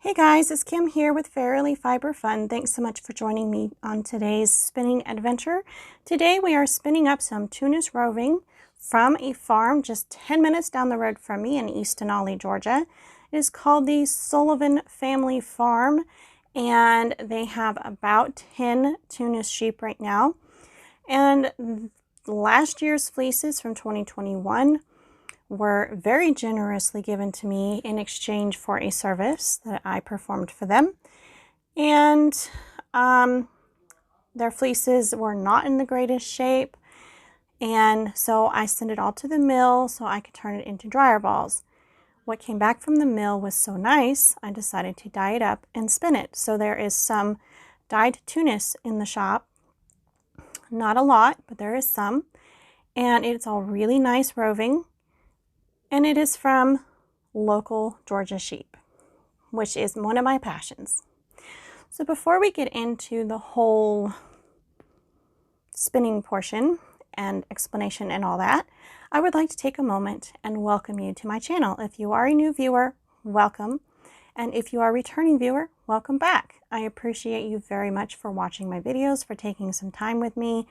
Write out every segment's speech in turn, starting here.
Hey guys, it's Kim here with Fairily Fiber Fun. Thanks so much for joining me on today's spinning adventure. Today we are spinning up some Tunis roving from a farm just 10 minutes down the road from me in East Denali, Georgia. It is called the Sullivan Family Farm, and they have about 10 Tunis sheep right now. And last year's fleeces from 2021 were very generously given to me in exchange for a service that I performed for them. And their fleeces were not in the greatest shape. And so I sent it all to the mill so I could turn it into dryer balls. What came back from the mill was so nice, I decided to dye it up and spin it. So there is some dyed Tunis in the shop. Not a lot, but there is some. And it's all really nice roving. And it is from local Georgia sheep, which is one of my passions. So before we get into the whole spinning portion and explanation and all that, I would like to take a moment and welcome you to my channel. If you are a new viewer, welcome. And if you are a returning viewer, welcome back. I appreciate you very much for watching my videos, for taking some time with me,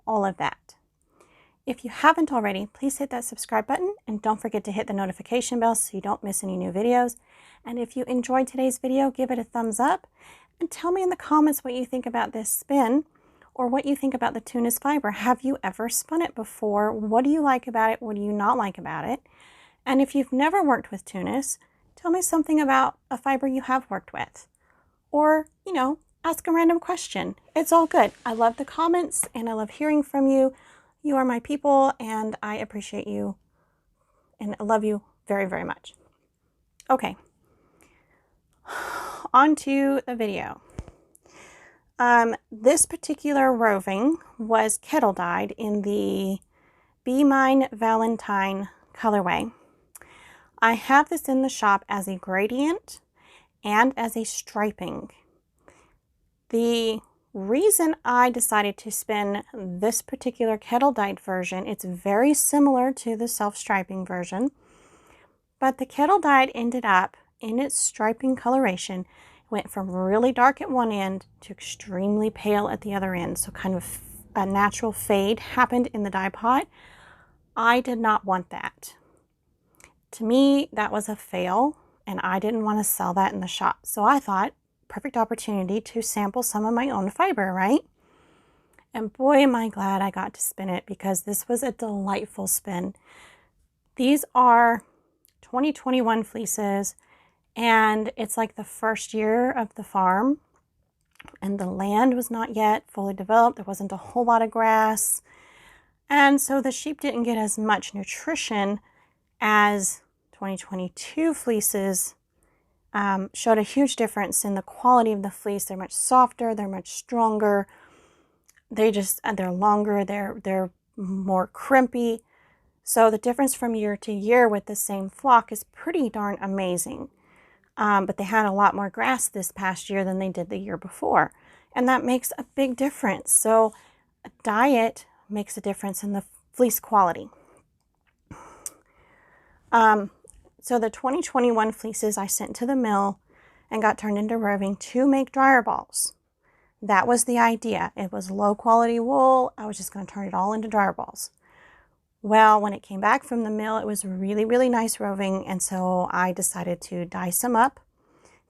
all of that. If you haven't already, please hit that subscribe button and don't forget to hit the notification bell so you don't miss any new videos. And if you enjoyed today's video, give it a thumbs up and tell me in the comments what you think about this spin or what you think about the Tunis fiber. Have you ever spun it before? What do you like about it? What do you not like about it? And if you've never worked with Tunis, tell me something about a fiber you have worked with. Or, ask a random question. It's all good. I love the comments and I love hearing from you. You are my people, and I appreciate you, and I love you very, very much. Okay, on to the video. This particular roving was kettle dyed in the Be Mine Valentine colorway. I have this in the shop as a gradient and as a striping. The reason I decided to spin this particular kettle dyed version, it's very similar to the self-striping version, but the kettle dyed ended up in its striping coloration, went from really dark at one end to extremely pale at the other end. So kind of a natural fade happened in the dye pot. I did not want that. To me, that was a fail, and I didn't want to sell that in the shop. So I thought, perfect opportunity to sample some of my own fiber, right? And boy, am I glad I got to spin it, because this was a delightful spin. These are 2021 fleeces, and it's like the first year of the farm, and the land was not yet fully developed. There wasn't a whole lot of grass, and so the sheep didn't get as much nutrition as 2022 fleeces. Showed a huge difference in the quality of the fleece. They're much softer, they're much stronger, they're longer, they're more crimpy. So the difference from year to year with the same flock is pretty darn amazing. But they had a lot more grass this past year than they did the year before, and that makes a big difference. So diet makes a difference in the fleece quality. So the 2021 fleeces I sent to the mill and got turned into roving to make dryer balls. That was the idea. It was low quality wool. I was just going to turn it all into dryer balls. Well, when it came back from the mill, it was really, really nice roving. And so I decided to dye some up,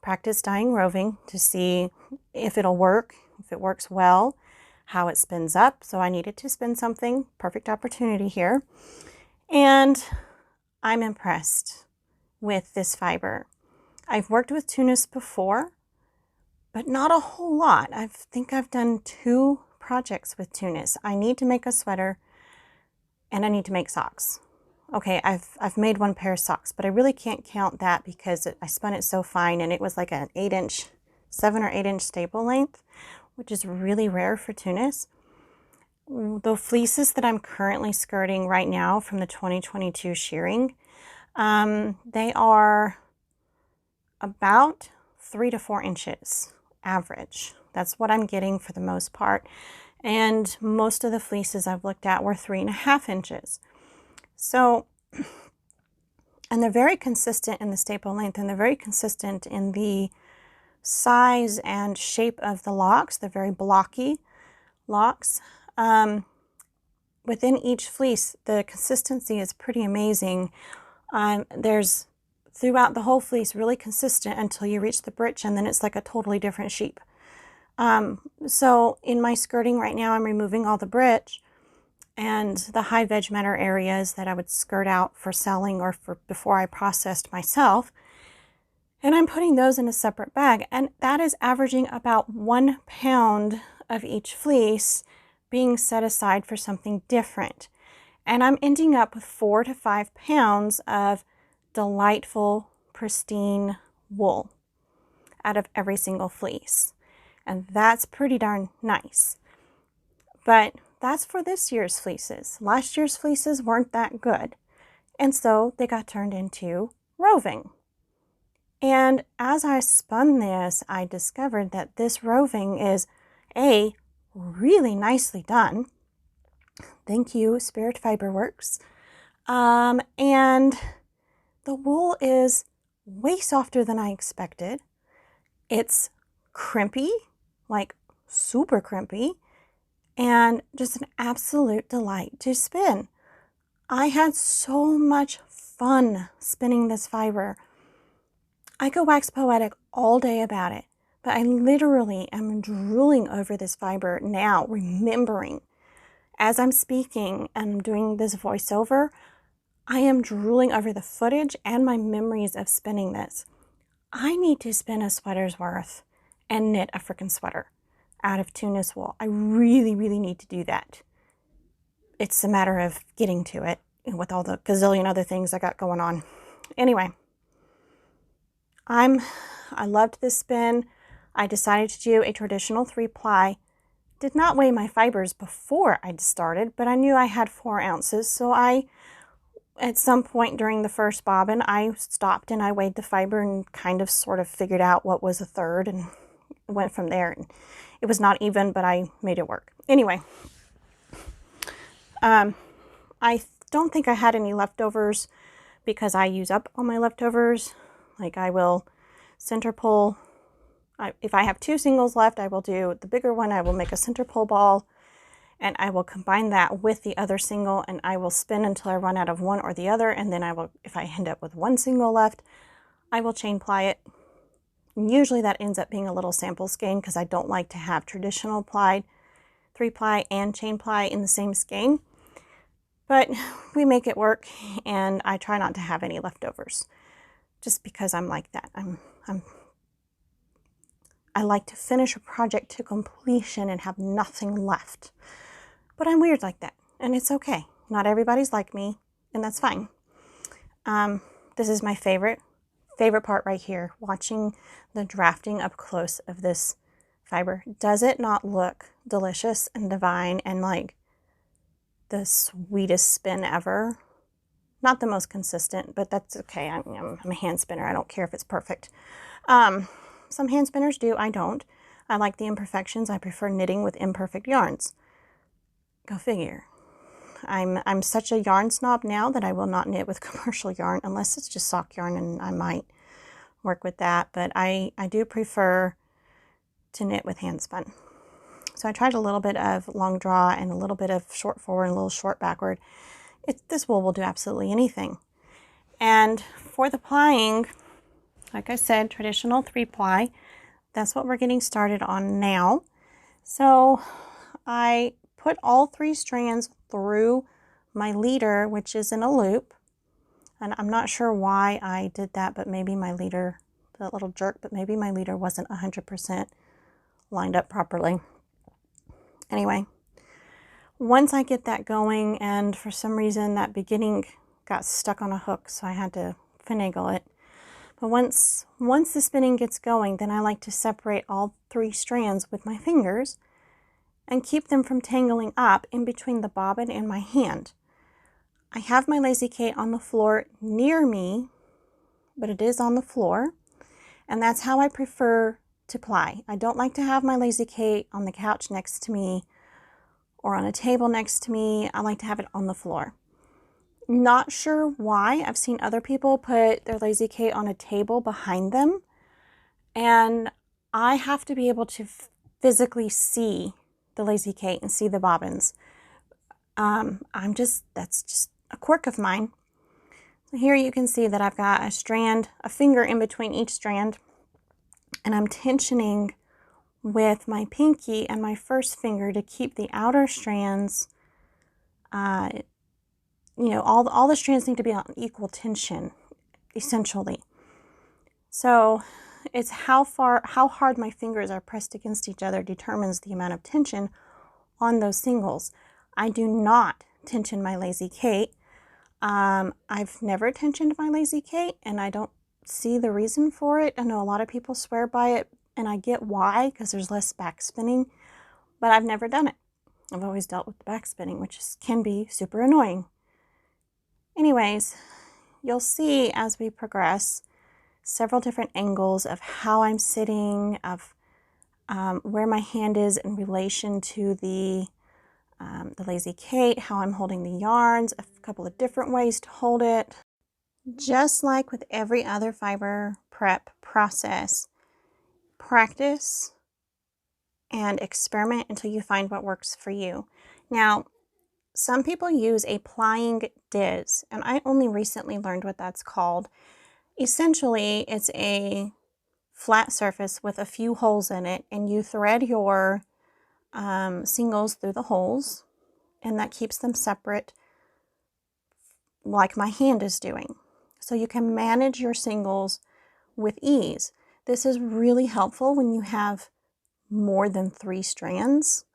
practice dyeing roving to see if it'll work, if it works well, how it spins up. So I needed to spin something. Perfect opportunity here. And I'm impressed with this fiber. I've worked with Tunis before, but not a whole lot. I think I've done 2 projects with Tunis. I need to make a sweater and I need to make socks. Okay, I've made 1 pair of socks, but I really can't count that because I spun it so fine, and it was like an 7 or 8 inch staple length, which is really rare for Tunis. The fleeces that I'm currently skirting right now from the 2022 shearing, they are about 3 to 4 inches average. That's what I'm getting for the most part. And most of the fleeces I've looked at were 3.5 inches. So And they're very consistent in the staple length, and they're very consistent in the size and shape of the locks. They're very blocky locks. Within each fleece, the consistency is pretty amazing. There's throughout the whole fleece really consistent until you reach the breech, and then it's like a totally different shape. So in my skirting right now, I'm removing all the breech and the high veg matter areas that I would skirt out for selling or for before I processed myself. And I'm putting those in a separate bag, and that is averaging about 1 pound of each fleece being set aside for something different. And I'm ending up with 4 to 5 pounds of delightful, pristine wool out of every single fleece. And that's pretty darn nice. But that's for this year's fleeces. Last year's fleeces weren't that good. And so they got turned into roving. And as I spun this, I discovered that this roving is really nicely done. Thank you, Spirit Fiber Works. And the wool is way softer than I expected. It's crimpy, like super crimpy, and just an absolute delight to spin. I had so much fun spinning this fiber. I could wax poetic all day about it, but I literally am drooling over this fiber now, remembering as I'm speaking and doing this voiceover, I am drooling over the footage and my memories of spinning this. I need to spin a sweater's worth and knit a freaking sweater out of Tunis wool. I really, really need to do that. It's a matter of getting to it with all the gazillion other things I got going on. Anyway, I loved this spin. I decided to do a traditional 3-ply. Did not weigh my fibers before I started, but I knew I had 4 ounces. So at some point during the first bobbin, I stopped and I weighed the fiber and kind of sort of figured out what was a third and went from there. And it was not even, but I made it work. Anyway, I don't think I had any leftovers because I use up all my leftovers. Like I will center pull. If I have 2 singles left, I will do the bigger one. I will make a center pull ball and I will combine that with the other single and I will spin until I run out of one or the other. And then I will, if I end up with 1 single left, I will chain ply it. And usually that ends up being a little sample skein because I don't like to have traditional plied 3-ply and chain ply in the same skein. But we make it work and I try not to have any leftovers just because I'm like that. I like to finish a project to completion and have nothing left. But I'm weird like that, and it's okay. Not everybody's like me, and that's fine. This is my favorite part right here, watching the drafting up close of this fiber. Does it not look delicious and divine and like the sweetest spin ever? Not the most consistent, but that's okay. I'm a hand spinner. I don't care if it's perfect. Some hand spinners do, I don't. I like the imperfections. I prefer knitting with imperfect yarns. Go figure. I'm such a yarn snob now that I will not knit with commercial yarn unless it's just sock yarn, and I might work with that. But I do prefer to knit with hand spun. So I tried a little bit of long draw and a little bit of short forward and a little short backward. This wool will do absolutely anything. And for the plying, like I said, traditional 3-ply. That's what we're getting started on now. So I put all 3 strands through my leader, which is in a loop. And I'm not sure why I did that, but maybe my leader, that little jerk, but maybe my leader wasn't 100% lined up properly. Anyway, once I get that going, and for some reason that beginning got stuck on a hook, so I had to finagle it. But once the spinning gets going, then I like to separate all 3 strands with my fingers and keep them from tangling up in between the bobbin and my hand. I have my Lazy Kate on the floor near me, but it is on the floor, and that's how I prefer to ply. I don't like to have my Lazy Kate on the couch next to me or on a table next to me. I like to have it on the floor. Not sure why. I've seen other people put their Lazy Kate on a table behind them, and I have to be able to physically see the Lazy Kate and see the bobbins. That's just a quirk of mine. So here you can see that I've got a strand, a finger in between each strand, and I'm tensioning with my pinky and my first finger to keep the outer strands, all the strands need to be on equal tension, essentially. So it's how hard my fingers are pressed against each other determines the amount of tension on those singles. I do not tension my Lazy Kate. I've never tensioned my Lazy Kate, and I don't see the reason for it. I know a lot of people swear by it, and I get why, because there's less back spinning, but I've never done it. I've always dealt with the back spinning, which can be super annoying. Anyways, you'll see as we progress several different angles of how I'm sitting, of where my hand is in relation to the Lazy Kate, how I'm holding the yarns, a couple of different ways to hold it. Just like with every other fiber prep process, practice and experiment until you find what works for you. Now, some people use a plying diz, and I only recently learned what that's called. Essentially, it's a flat surface with a few holes in it, and you thread your singles through the holes, and that keeps them separate like my hand is doing. So you can manage your singles with ease. This is really helpful when you have more than 3 strands.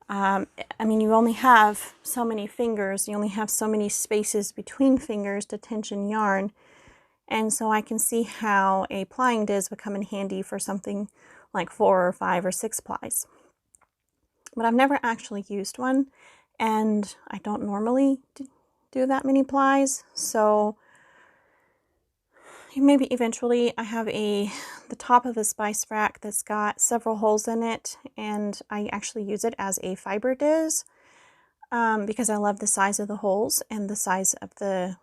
I mean, you only have so many fingers, you only have so many spaces between fingers to tension yarn. And so I can see how a plying diz would come in handy for something like 4 or 5 or 6 plies. But I've never actually used one, and I don't normally do that many plies. So maybe eventually I have the top of a spice rack that's got several holes in it, and I actually use it as a fiber diz because I love the size of the holes and the size of the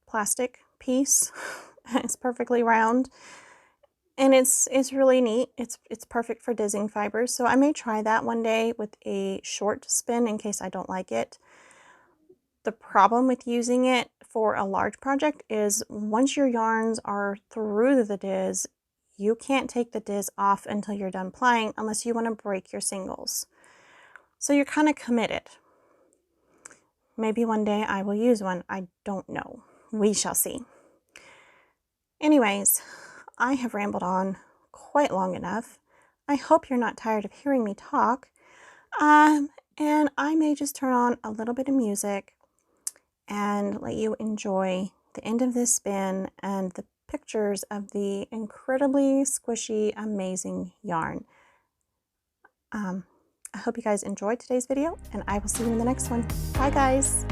plastic piece. It's perfectly round, and it's really neat. It's perfect for dizzing fibers, so I may try that one day with a short spin in case I don't like it. The problem with using it for a large project is once your yarns are through the diz, you can't take the diz off until you're done plying unless you want to break your singles. So you're kind of committed. Maybe one day I will use one. I don't know. We shall see. Anyways, I have rambled on quite long enough. I hope you're not tired of hearing me talk. And I may just turn on a little bit of music and let you enjoy the end of this spin and the pictures of the incredibly squishy, amazing yarn. I hope you guys enjoyed today's video, and I will see you in the next one. Bye, guys.